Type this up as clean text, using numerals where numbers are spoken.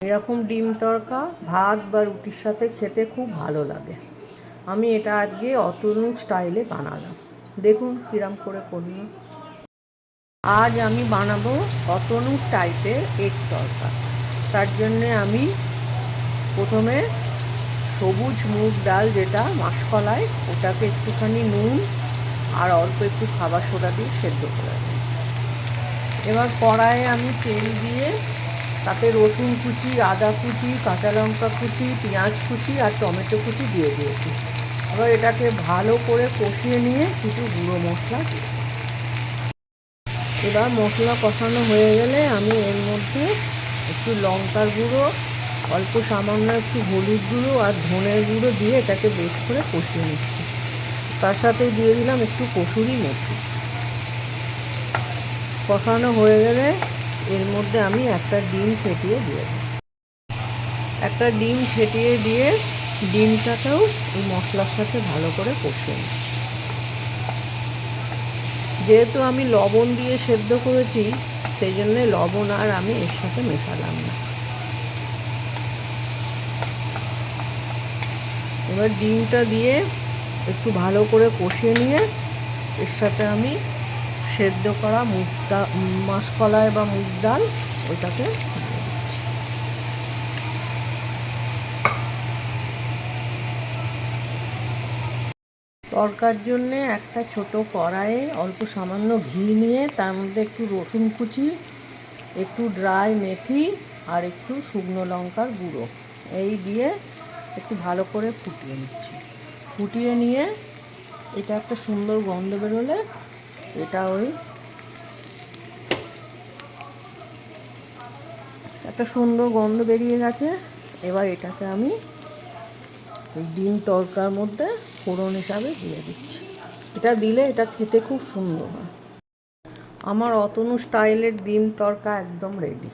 এরকম ডিম তড়কা ভাত বা রুটির সাথে খেতে খুব ভালো লাগে। আমি এটা আজকে অতনু স্টাইলে বানালাম, দেখুন কিরম করে করলাম। আজ আমি বানাবো অতনু টাইপের এগ তড়কা। তার জন্যে আমি প্রথমে সবুজ মুগ ডাল, যেটা মাসকলাই, ওটাকে একটুখানি নুন আর অল্প একটু খাবার সোডা দিয়ে সেদ্ধ করে নিই। এবার কড়াইয়ে আমি তেল দিয়ে তাতে রসুন কুচি, আদা কুচি, কাঁচা লঙ্কা কুচি, পেঁয়াজ কুচি আর টমেটো কুচি দিয়ে দিয়েছি। এবার এটাকে ভালো করে কষিয়ে নিয়ে কিছু গুঁড়ো মশলা দিয়েছি। এবার মশলা কষানো হয়ে গেলে আমি এর মধ্যে একটু লঙ্কার গুঁড়ো, অল্প সামান্য একটু হলুদ গুঁড়ো আর ধনের গুঁড়ো দিয়ে এটাকে বেশ করে কষিয়ে নিচ্ছি। তার সাথে দিয়ে দিলাম একটু কসুরি মেথি। কষানো হয়ে গেলে এর মধ্যে আমি একটা ডিম ফেটিয়ে দিয়ে দিই। একটা ডিম ফেটিয়ে দিয়ে ডিমটাকেও এই মশলার সাথে ভালো করে কষিয়ে নিই। যেহেতু আমি লবণ দিয়ে সেদ্ধ করেছি, সেই জন্যে লবণ আর আমি এর সাথে মেশালাম না। এবার ডিমটা দিয়ে একটু ভালো করে কষিয়ে নিয়ে এর সাথে আমি সেদ্ধ করা মাসকলাই বা মুগ ডাল ওইটাকে দিয়ে দিচ্ছি। তড়কার জন্যে একটা ছোট কড়াইয়ে অল্প সামান্য ঘি নিয়ে তার মধ্যে একটু রসুন কুচি, একটু ড্রাই মেথি আর একটু শুকনো লঙ্কার গুঁড়ো এই দিয়ে একটু ভালো করে ফুটিয়ে নিচ্ছি। ফুটিয়ে নিয়ে এটা একটা সুন্দর গন্ধ বেরোলে এটা একটা সুন্দর গন্ধ বেরিয়ে গেছে। এবার এটাকে আমি এই ডিম তড়কার মধ্যে ফোড়ন হিসাবে দিয়ে দিচ্ছি। এটা দিলে এটা খেতে খুব সুন্দর হয়। আমার অতনু স্টাইলের ডিম তড়কা একদম রেডি।